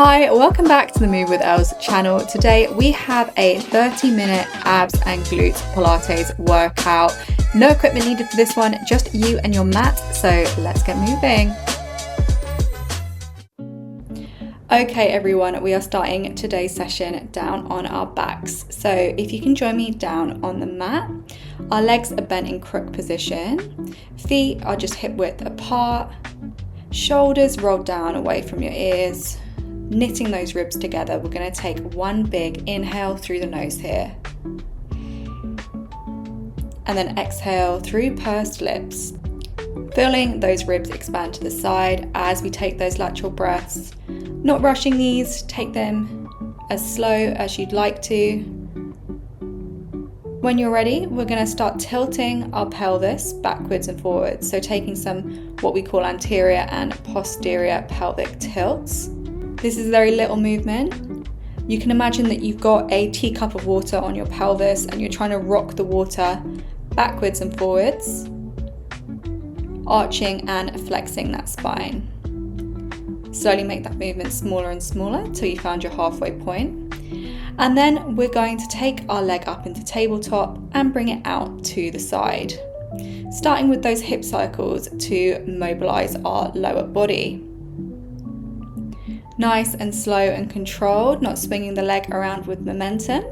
Hi, welcome back to the Move with Els channel. Today we have a 30-minute abs and glutes Pilates workout. No equipment needed for this one, just you and your mat, so let's get moving. Okay everyone, we are starting today's session down on our backs. So if you can join me down on the mat, our legs are bent in crook position, feet are just hip width apart, shoulders rolled down away from your ears, knitting those ribs together. We're going to take one big inhale through the nose here, and then exhale through pursed lips, feeling those ribs expand to the side as we take those lateral breaths. Not rushing these, take them as slow as you'd like to. When you're ready, we're going to start tilting our pelvis backwards and forwards, so taking some what we call anterior and posterior pelvic tilts. This is a very little movement. You can imagine that you've got a teacup of water on your pelvis and you're trying to rock the water backwards and forwards, arching and flexing that spine. Slowly make that movement smaller and smaller until you found your halfway point. And then we're going to take our leg up into tabletop and bring it out to the side, starting with those hip circles to mobilize our lower body. Nice and slow and controlled, not swinging the leg around with momentum.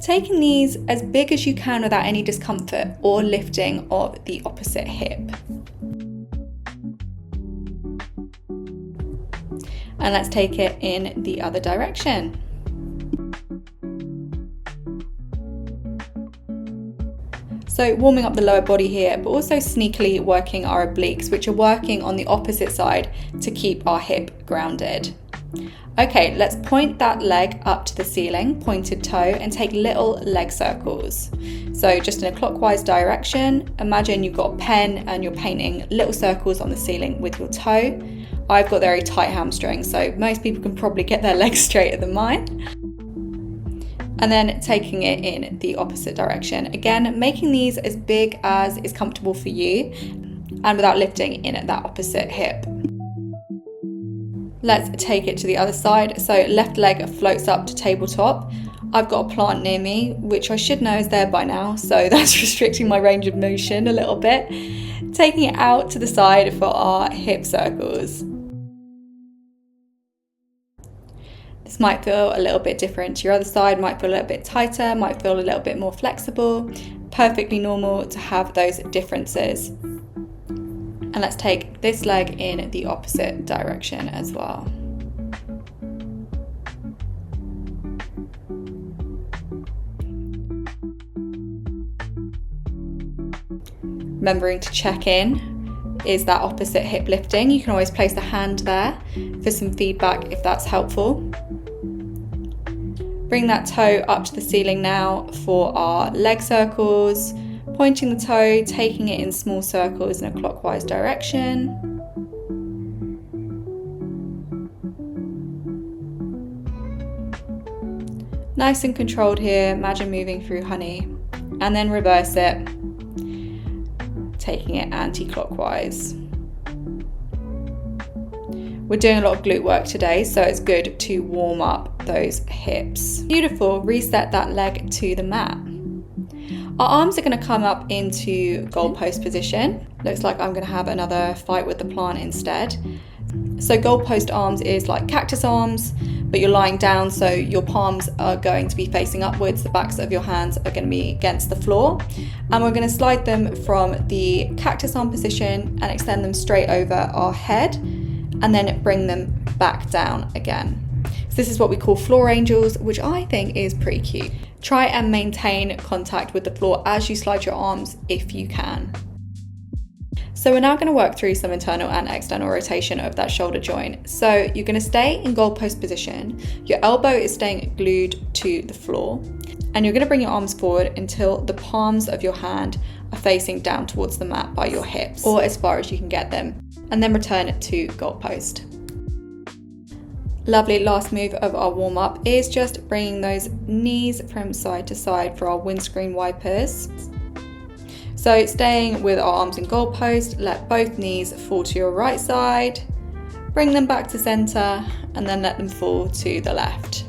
Taking these as big as you can without any discomfort or lifting of the opposite hip. And let's take it in the other direction. So warming up the lower body here, but also sneakily working our obliques, which are working on the opposite side to keep our hip grounded. Okay, let's point that leg up to the ceiling, pointed toe, and take little leg circles. So just in a clockwise direction, imagine you've got a pen and you're painting little circles on the ceiling with your toe. I've got very tight hamstrings, so most people can probably get their legs straighter than mine. And then taking it in the opposite direction. Again, making these as big as is comfortable for you and without lifting in at that opposite hip. Let's take it to the other side. So left leg floats up to tabletop. I've got a plant near me, which I should know is there by now, so that's restricting my range of motion a little bit. Taking it out to the side for our hip circles. This might feel a little bit different. Your other side might feel a little bit tighter, might feel a little bit more flexible. Perfectly normal to have those differences. And let's take this leg in the opposite direction as well. Remembering to check in, is that opposite hip lifting? You can always place the hand there for some feedback if that's helpful. Bring that toe up to the ceiling now for our leg circles, pointing the toe, taking it in small circles in a clockwise direction. Nice and controlled here, imagine moving through honey, and then reverse it, taking it anti-clockwise. We're doing a lot of glute work today, so it's good to warm up those hips. Beautiful, reset that leg to the mat. Our arms are going to come up into goalpost position. Looks like I'm going to have another fight with the plant instead. So goalpost arms is like cactus arms, but you're lying down, so your palms are going to be facing upwards, the backs of your hands are going to be against the floor, and we're going to slide them from the cactus arm position and extend them straight over our head, and then bring them back down again. So this is what we call floor angels, which I think is pretty cute. Try and maintain contact with the floor as you slide your arms if you can. So we're now going to work through some internal and external rotation of that shoulder joint. So you're going to stay in goalpost position. Your elbow is staying glued to the floor, and you're going to bring your arms forward until the palms of your hand are facing down towards the mat by your hips, or as far as you can get them, and then return to goalpost. Lovely. Last move of our warm-up is just bringing those knees from side to side for our windscreen wipers. So staying with our arms in goalpost, let both knees fall to your right side, Bring them back to center and then let them fall to the left.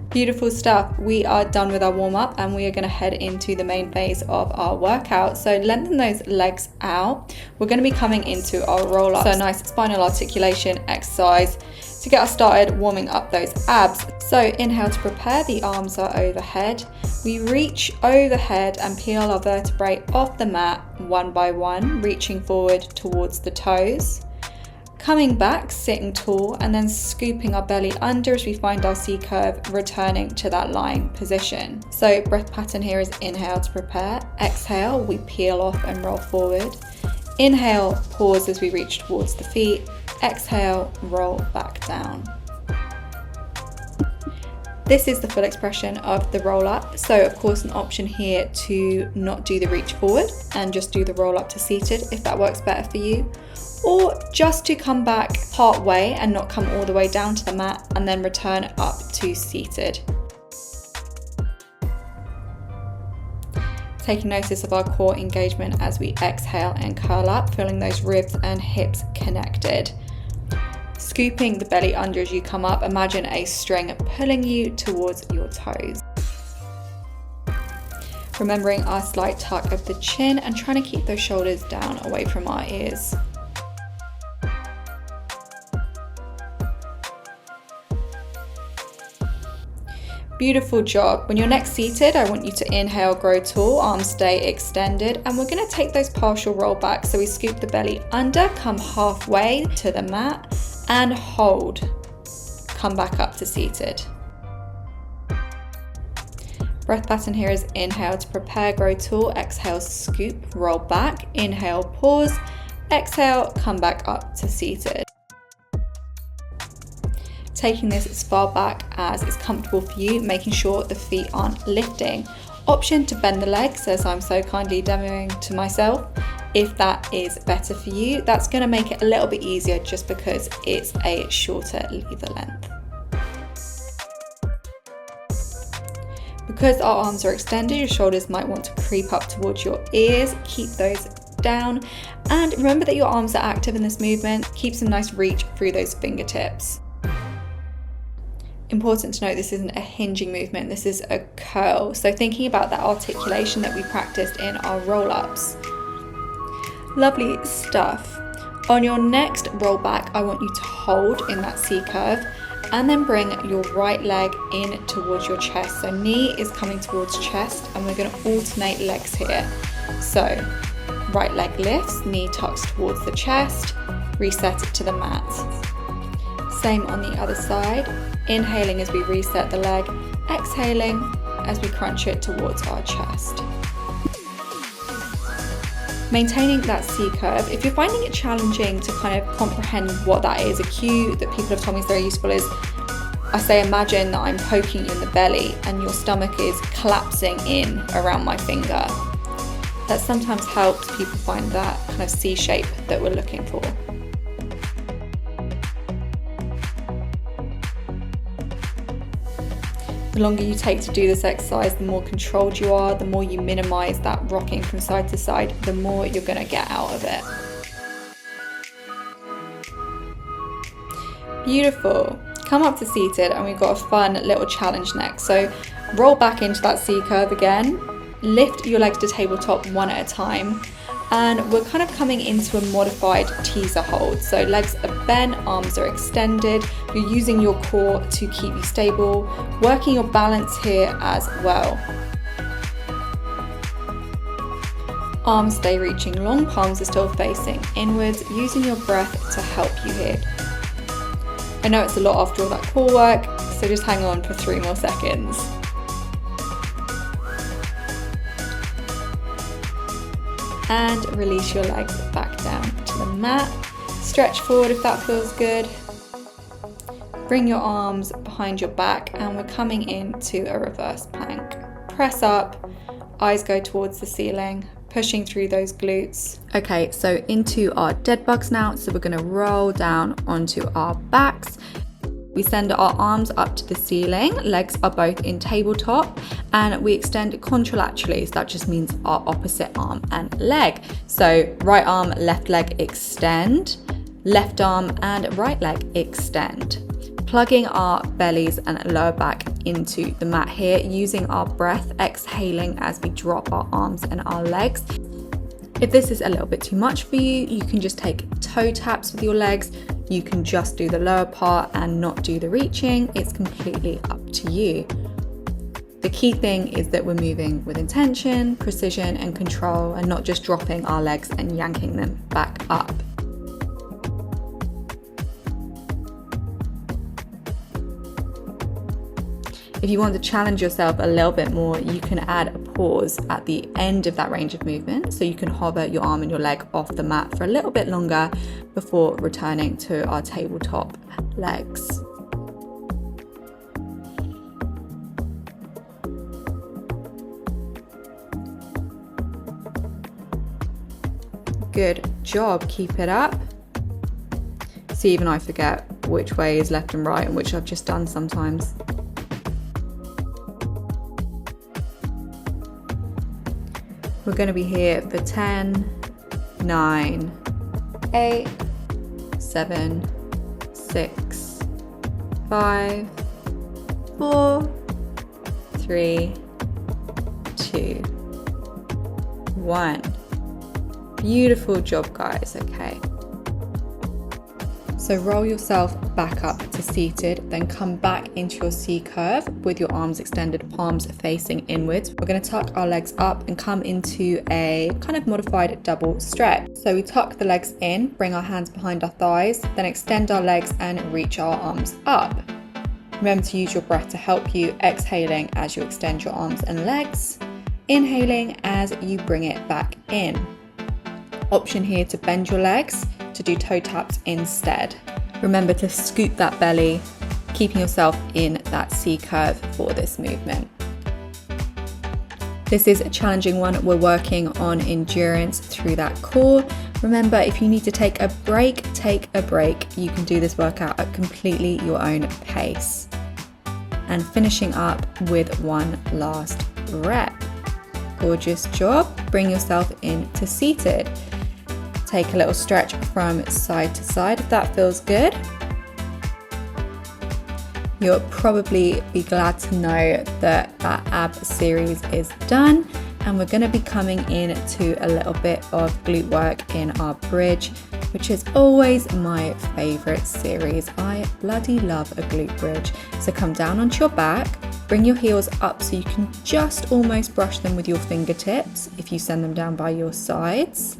Beautiful stuff. We are done with our warm-up and we are going to head into the main phase of our workout. So lengthen those legs out. We're going to be coming into our roll-up. So a nice spinal articulation exercise to get us started warming up those abs. So inhale to prepare, the arms are overhead. We reach overhead and peel our vertebrae off the mat one by one, reaching forward towards the toes. Coming back, sitting tall, and then scooping our belly under as we find our C curve, returning to that lying position. So breath pattern here is inhale to prepare, exhale, we peel off and roll forward. Inhale, pause as we reach towards the feet, exhale, roll back down. This is the full expression of the roll up. So of course an option here to not do the reach forward and just do the roll up to seated if that works better for you. Or just to come back part way and not come all the way down to the mat and then return up to seated. Taking notice of our core engagement as we exhale and curl up, feeling those ribs and hips connected. Scooping the belly under as you come up, imagine a string pulling you towards your toes. Remembering our slight tuck of the chin and trying to keep those shoulders down away from our ears. Beautiful job. When you're next seated, I want you to inhale, grow tall, arms stay extended, and we're going to take those partial roll back. So we scoop the belly under, come halfway to the mat and hold. Come back up to seated. Breath pattern here is inhale to prepare, grow tall, exhale, scoop, roll back, inhale, pause, exhale, come back up to seated. Taking this as far back as is comfortable for you, making sure the feet aren't lifting. Option to bend the legs, as I'm so kindly demoing to myself. If that is better for you, that's going to make it a little bit easier just because it's a shorter lever length. Because our arms are extended, your shoulders might want to creep up towards your ears. Keep those down. And remember that your arms are active in this movement. Keep some nice reach through those fingertips. Important to note, this isn't a hinging movement, this is a curl. So thinking about that articulation that we practiced in our roll-ups. Lovely stuff. On your next roll back, I want you to hold in that C curve and then bring your right leg in towards your chest. So knee is coming towards chest and we're going to alternate legs here. So right leg lifts, knee tucks towards the chest, reset it to the mat. Same on the other side. Inhaling as we reset the leg, exhaling as we crunch it towards our chest. Maintaining that C curve. If you're finding it challenging to kind of comprehend what that is, a cue that people have told me is very useful is, I say imagine that I'm poking you in the belly and your stomach is collapsing in around my finger. That sometimes helps people find that kind of C shape that we're looking for. The longer you take to do this exercise, the more controlled you are, the more you minimize that rocking from side to side, the more you're going to get out of it. Beautiful. Come up to seated and we've got a fun little challenge next. So roll back into that C curve again, lift your legs to tabletop one at a time. And we're kind of coming into a modified teaser hold. So legs are bent, arms are extended. You're using your core to keep you stable, working your balance here as well. Arms stay reaching long, palms are still facing inwards, using your breath to help you here. I know it's a lot after all that core work, so just hang on for 3 more seconds. And release your legs back down to the mat. Stretch forward if that feels good. Bring your arms behind your back and we're coming into a reverse plank. Press up, eyes go towards the ceiling, pushing through those glutes. Okay, so into our dead bugs now. So we're going to roll down onto our backs. We send our arms up to the ceiling, legs are both in tabletop, and we extend contralaterally, so that just means our opposite arm and leg. So right arm, left leg extend, Left arm and right leg extend. Plugging our bellies and lower back into the mat here, using our breath, exhaling as we drop our arms and our legs. If this is a little bit too much for you, you can just take toe taps with your legs. You can just do the lower part and not do the reaching. It's completely up to you. The key thing is that we're moving with intention, precision, and control, and not just dropping our legs and yanking them back up. If you want to challenge yourself a little bit more, you can add a pause at the end of that range of movement. So you can hover your arm and your leg off the mat for a little bit longer before returning to our tabletop legs. Good job, keep it up. See, even I forget which way is left and right and which I've just done sometimes. We're going to be here for 10, 9, 8, 7, 6, 5, 4, 3, 2, 1. Beautiful job, guys. Okay. So roll yourself back up to seated, then come back into your C curve with your arms extended, palms facing inwards. We're going to tuck our legs up and come into a kind of modified double stretch. So we tuck the legs in, bring our hands behind our thighs, then extend our legs and reach our arms up. Remember to use your breath to help you, exhaling as you extend your arms and legs, inhaling as you bring it back in. Option here to bend your legs, to do toe taps instead. Remember to scoop that belly, keeping yourself in that C curve for this movement. This is a challenging one. We're working on endurance through that core. Remember, if you need to take a break, take a break. You can do this workout at completely your own pace. And finishing up with one last rep. Gorgeous job. Bring yourself into seated. Take a little stretch from side to side if that feels good. You'll probably be glad to know that that ab series is done, and we're going to be coming into a little bit of glute work in our bridge, which is always my favorite series. I bloody love a glute bridge. So come down onto your back, bring your heels up so you can just almost brush them with your fingertips if you send them down by your sides.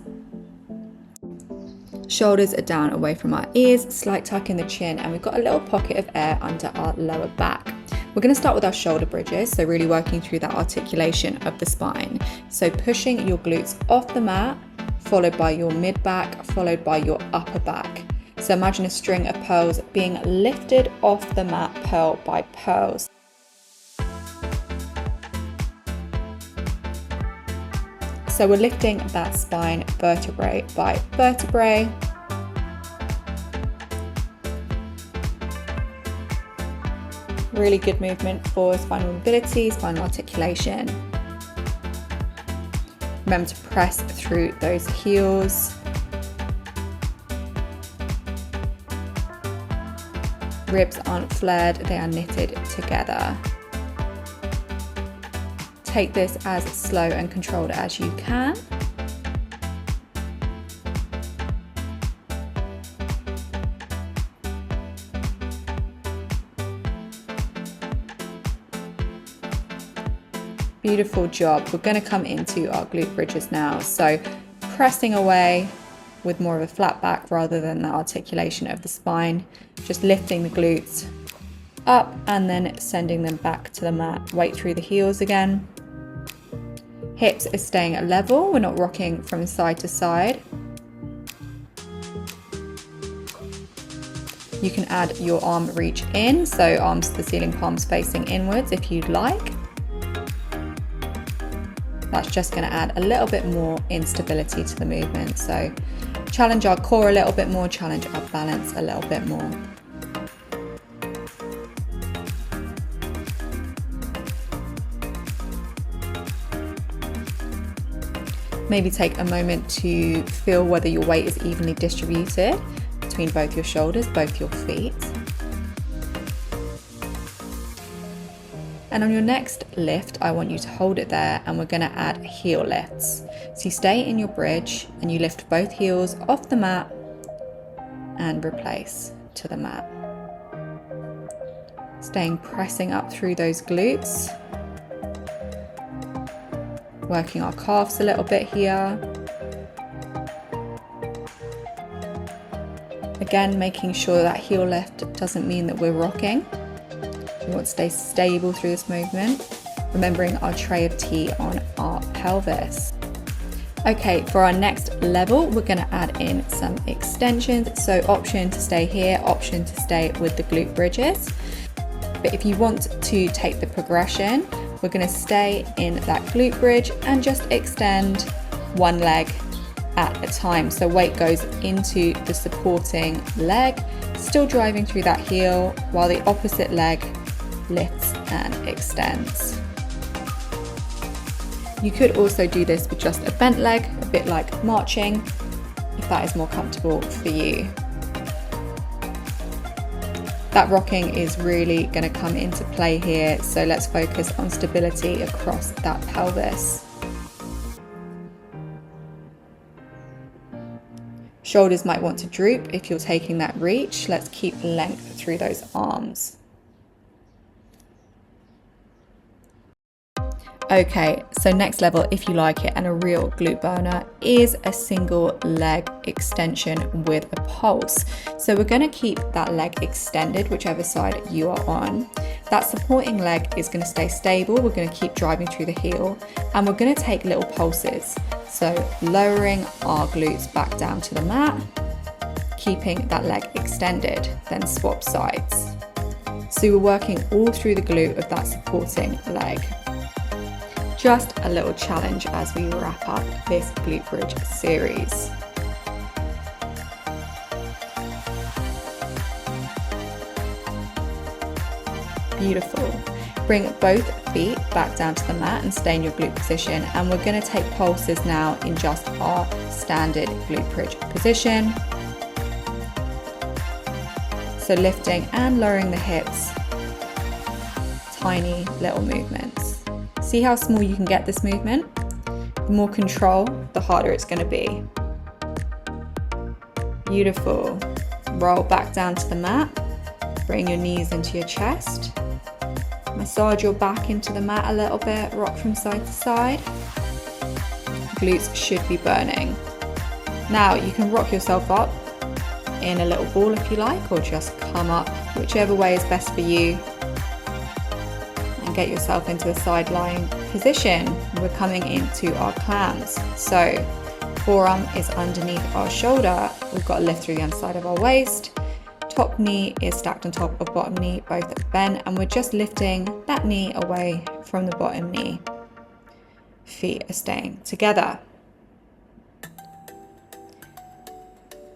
Shoulders are down away from our ears, slight tuck in the chin, and we've got a little pocket of air under our lower back. We're going to start with our shoulder bridges, so really working through that articulation of the spine. So pushing your glutes off the mat, followed by your mid back, followed by your upper back. So imagine a string of pearls being lifted off the mat, pearl by pearls. So we're lifting that spine vertebrae by vertebrae. Really good movement for spinal mobility, spinal articulation. Remember to press through those heels. Ribs aren't flared, they are knitted together. Take this as slow and controlled as you can. Beautiful job. We're going to come into our glute bridges now. So pressing away with more of a flat back rather than the articulation of the spine. Just lifting the glutes up and then sending them back to the mat. Weight through the heels again. Hips are staying at level. We're not rocking from side to side. You can add your arm reach in, so arms to the ceiling, palms facing inwards if you'd like. That's just going to add a little bit more instability to the movement. So challenge our core a little bit more, challenge our balance a little bit more. Maybe take a moment to feel whether your weight is evenly distributed. between both your shoulders, both your feet. And on your next lift, I want you to hold it there and we're gonna add heel lifts. So you stay in your bridge and you lift both heels off the mat and replace to the mat. Staying pressing up through those glutes. Working our calves a little bit here. Again, making sure that heel lift doesn't mean that we're rocking. We want to stay stable through this movement, remembering our tray of tea on our pelvis. Okay, for our next level, we're going to add in some extensions. So option to stay here, option to stay with the glute bridges. But if you want to take the progression, we're going to stay in that glute bridge and just extend one leg at a time. So weight goes into the supporting leg, still driving through that heel, while the opposite leg lifts and extends. You could also do this with just a bent leg, a bit like marching, if that is more comfortable for you. That rocking is really going to come into play here, so let's focus on stability across that pelvis. Shoulders might want to droop if you're taking that reach. Let's keep length through those arms. Okay, so next level, if you like it, and a real glute burner, is a single leg extension with a pulse. So we're going to keep that leg extended, whichever side you are on. That supporting leg is going to stay stable. We're going to keep driving through the heel, and we're going to take little pulses. So lowering our glutes back down to the mat, keeping that leg extended, then swap sides. So we're working all through the glute of that supporting leg. Just a little challenge as we wrap up this glute bridge series. Beautiful. Bring both feet back down to the mat and stay in your glute position, and we're going to take pulses now in just our standard glute bridge position. So lifting and lowering the hips, tiny little movements. See how small you can get this movement? The more control, the harder it's going to be. Beautiful. Roll back down to the mat. Bring your knees into your chest. Massage your back into the mat a little bit. Rock from side to side. Glutes should be burning. Now you can rock yourself up in a little ball if you like, or just come up, whichever way is best for you. Get yourself into a side lying position. We're coming into our clams. So forearm is underneath our shoulder. We've got a lift through the underside of our waist. Top knee is stacked on top of bottom knee, both bent, and we're just lifting that knee away from the bottom knee. Feet are staying together.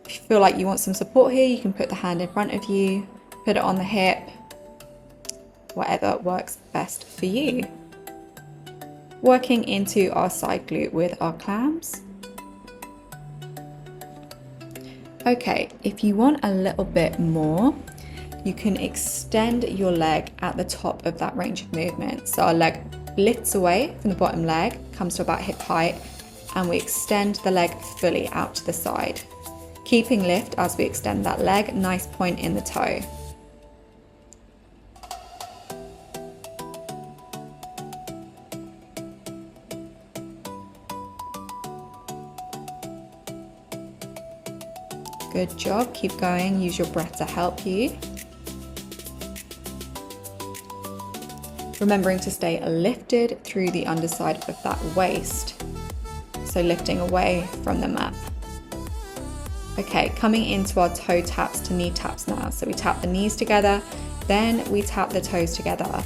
If you feel like you want some support here, you can put the hand in front of you, put it on the hip, whatever works best for you. Working into our side glute with our clams. Okay, if you want a little bit more, you can extend your leg at the top of that range of movement. So our leg lifts away from the bottom leg, comes to about hip height, and we extend the leg fully out to the side. Keeping lift as we extend that leg, nice point in the toe. Good job, keep going, use your breath to help you. Remembering to stay lifted through the underside of that waist. So lifting away from the mat. Okay, coming into our toe taps to knee taps now. So we tap the knees together, then we tap the toes together.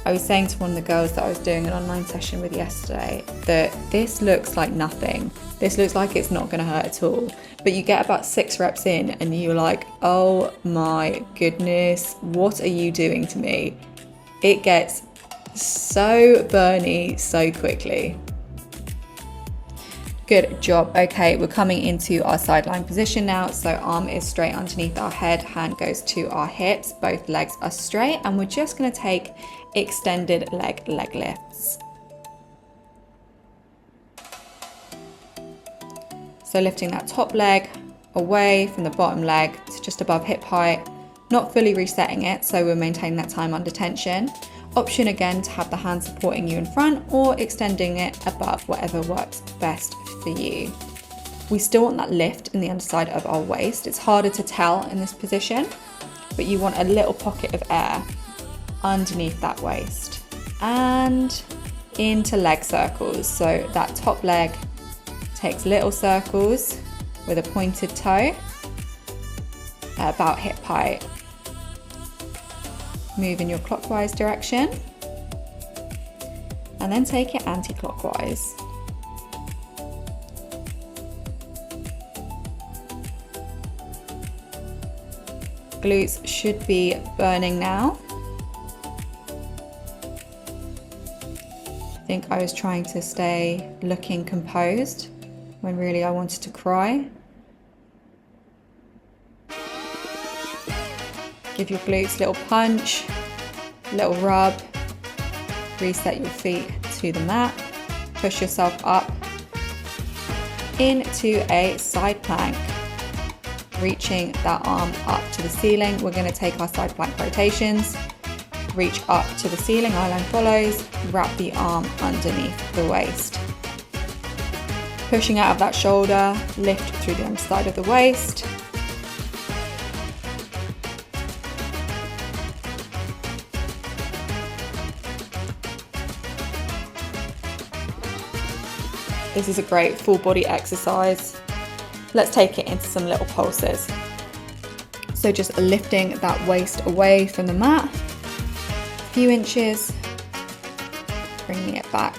I was saying to one of the girls that I was doing an online session with yesterday that this looks like nothing. This looks like it's not going to hurt at all. But you get about 6 reps in and you're like, oh my goodness, what are you doing to me? It gets so burny so quickly. Good job. Okay, we're coming into our sideline position now. So arm is straight underneath our head, hand goes to our hips, both legs are straight, and we're just going to take extended leg lifts. So lifting that top leg away from the bottom leg to just above hip height, not fully resetting it, so we're maintaining that time under tension. Option again to have the hand supporting you in front or extending it above, whatever works best for you. We still want that lift in the underside of our waist. It's harder to tell in this position, but you want a little pocket of air underneath that waist. And into leg circles. So that top leg takes little circles with a pointed toe at about hip height. Move in your clockwise direction and then take it anti-clockwise. Glutes should be burning now. I think I was trying to stay looking composed when really I wanted to cry. Give your glutes a little punch, a little rub, reset your feet to the mat, push yourself up into a side plank, reaching that arm up to the ceiling. We're going to take our side plank rotations, reach up to the ceiling, eye line follows, wrap the arm underneath the waist. Pushing out of that shoulder, lift through the underside of the waist. This is a great full body exercise. Let's take it into some little pulses. So just lifting that waist away from the mat, a few inches, bringing it back.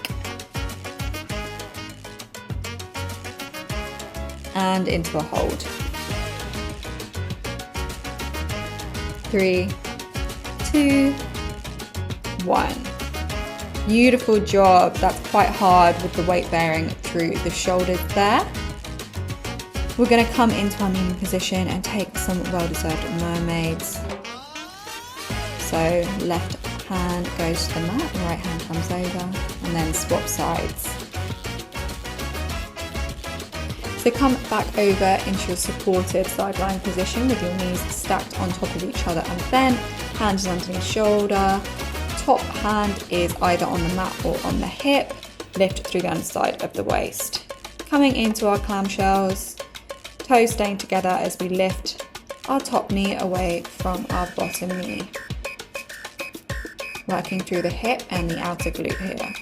And into a hold. 3, 2, 1. Beautiful job. That's quite hard with the weight bearing through the shoulders there. We're going to come into our kneeling position and take some well-deserved mermaids. So left hand goes to the mat, right hand comes over, and then swap sides. So come back over into your supported sideline position with your knees stacked on top of each other and bent, hands underneath shoulder. Top hand is either on the mat or on the hip, lift through the underside of the waist. Coming into our clamshells, toes staying together as we lift our top knee away from our bottom knee. Working through the hip and the outer glute here.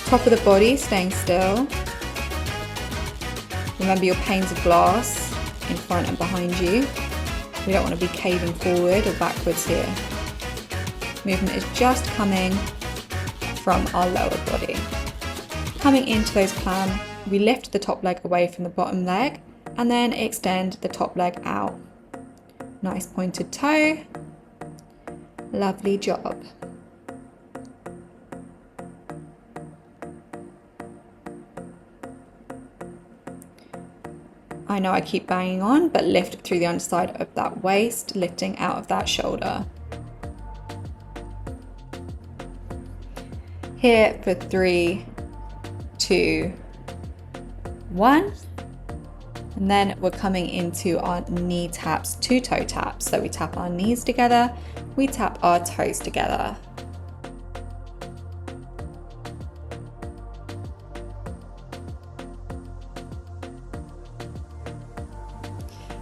Top of the body staying still. Remember your panes of glass in front and behind you. We don't want to be caving forward or backwards here. Movement is just coming from our lower body. Coming into those clam, we lift the top leg away from the bottom leg and then extend the top leg out. Nice pointed toe. Lovely job. I know I keep banging on, but lift through the underside of that waist, lifting out of that shoulder. Here for 3, 2, 1. And then we're coming into our knee taps, 2 toe taps. So we tap our knees together, we tap our toes together.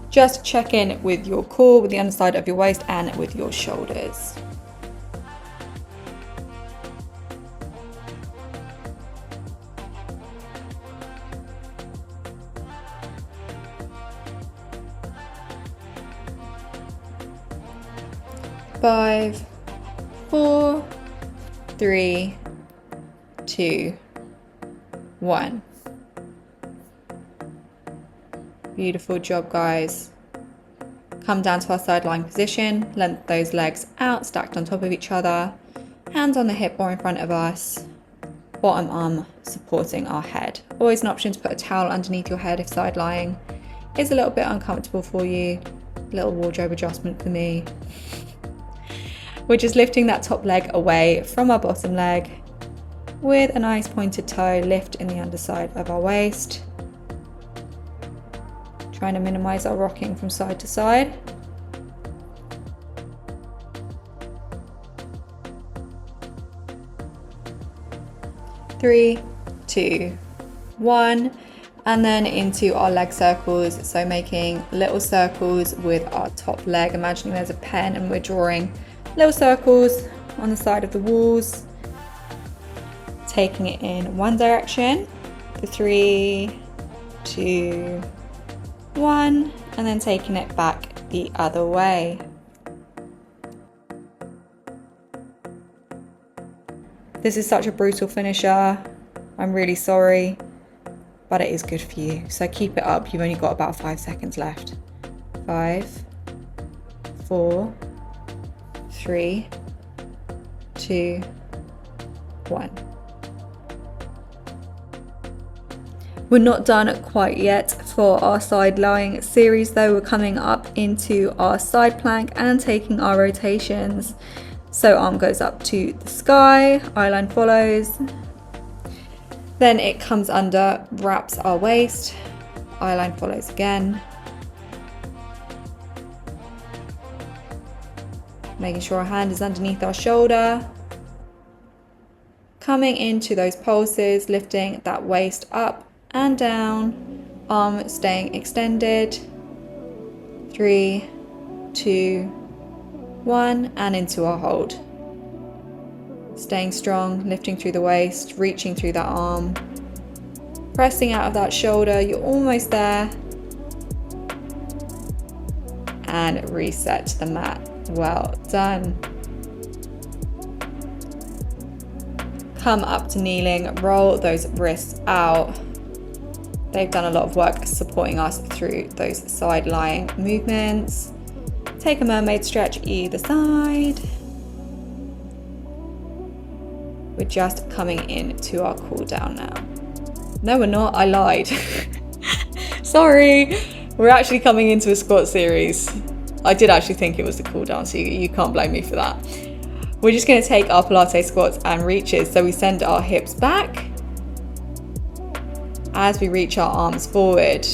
Just check in with your core, with the underside of your waist and with your shoulders. Five, 4, 3, 2, 1. Beautiful job, guys. Come down to our sideline position, lengthen those legs out, stacked on top of each other, hands on the hip or in front of us. bottom arm supporting our head. Always an option to put a towel underneath your head if side lying is a little bit uncomfortable for you. Little wardrobe adjustment for me. We're just lifting that top leg away from our bottom leg with a nice pointed toe lift in the underside of our waist. Trying to minimize our rocking from side to side. Three, two, one, and then into our leg circles. So making little circles with our top leg, imagining there's a pen and we're drawing little circles on the side of the walls, taking it in one direction, the 3, 2, 1, and then taking it back the other way. This is such a brutal finisher. I'm really sorry, but it is good for you. So keep it up. You've only got about 5 seconds left. 5, 4, 3, 2, 1. We're not done quite yet for our side lying series though. We're coming up into our side plank and taking our rotations. So arm goes up to the sky, eye line follows. Then it comes under, wraps our waist, eye line follows again. Making sure our hand is underneath our shoulder. Coming into those pulses, lifting that waist up and down, arm staying extended. 3, 2, 1, and into our hold. Staying strong, lifting through the waist, reaching through that arm, pressing out of that shoulder. You're almost there. And reset to the mat. Well done. Come up to kneeling, roll those wrists out. They've done a lot of work supporting us through those side lying movements. Take a mermaid stretch either side. We're just coming into our cool down now. No, we're not. I lied. Sorry. We're actually coming into a squat series. I did actually think it was the cool down, so you can't blame me for that. We're just going to take our Pilates squats and reaches. So we send our hips back as we reach our arms forward.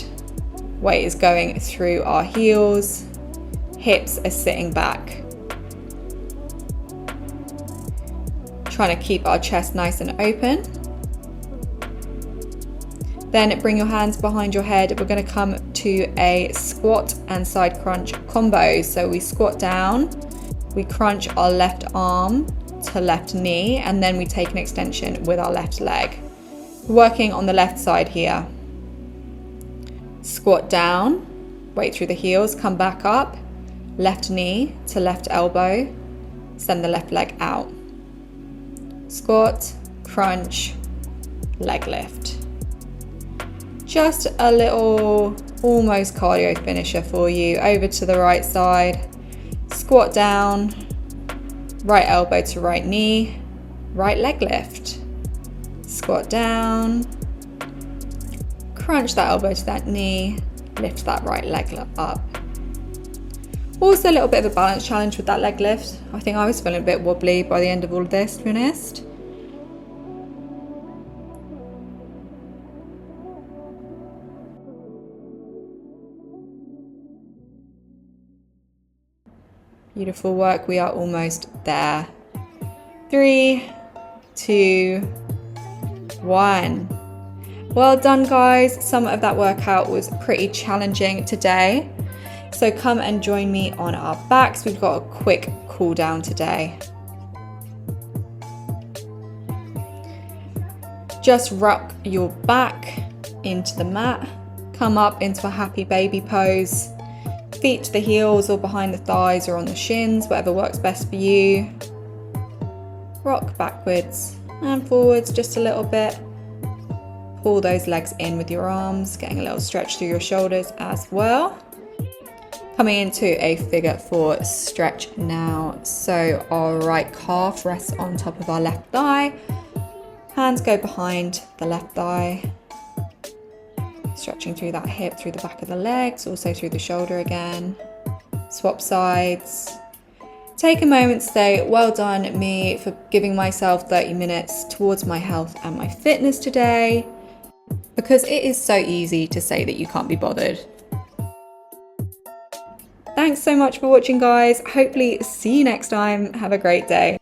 Weight is going through our heels. Hips are sitting back. Trying to keep our chest nice and open. Then bring your hands behind your head. We're going to come to a squat and side crunch combo. So we squat down, we crunch our left arm to left knee, and then we take an extension with our left leg. Working on the left side here. Squat down, weight through the heels, come back up, left knee to left elbow, send the left leg out. Squat, crunch, leg lift. Just a little almost cardio finisher for you. Over to the right side, squat down, right elbow to right knee, right leg lift. Squat down, crunch that elbow to that knee, lift that right leg up. Also a little bit of a balance challenge with that leg lift. I think I was feeling a bit wobbly by the end of all of this, to be honest. Beautiful work, we are almost there. 3, 2, 1. Well done guys, some of that workout was pretty challenging today. So come and join me on our backs. We've got a quick cool down today. Just rock your back into the mat. Come up into a happy baby pose. Feet to the heels or behind the thighs or on the shins, whatever works best for you. Rock backwards and forwards just a little bit. Pull those legs in with your arms, getting a little stretch through your shoulders as well. Coming into a figure 4 stretch now. So our right calf rests on top of our left thigh. Hands go behind the left thigh, stretching through that hip, through the back of the legs, also through the shoulder again. Swap sides. Take a moment to say, well done me for giving myself 30 minutes towards my health and my fitness today, because it is so easy to say that you can't be bothered. Thanks so much for watching, guys. Hopefully see you next time. Have a great day.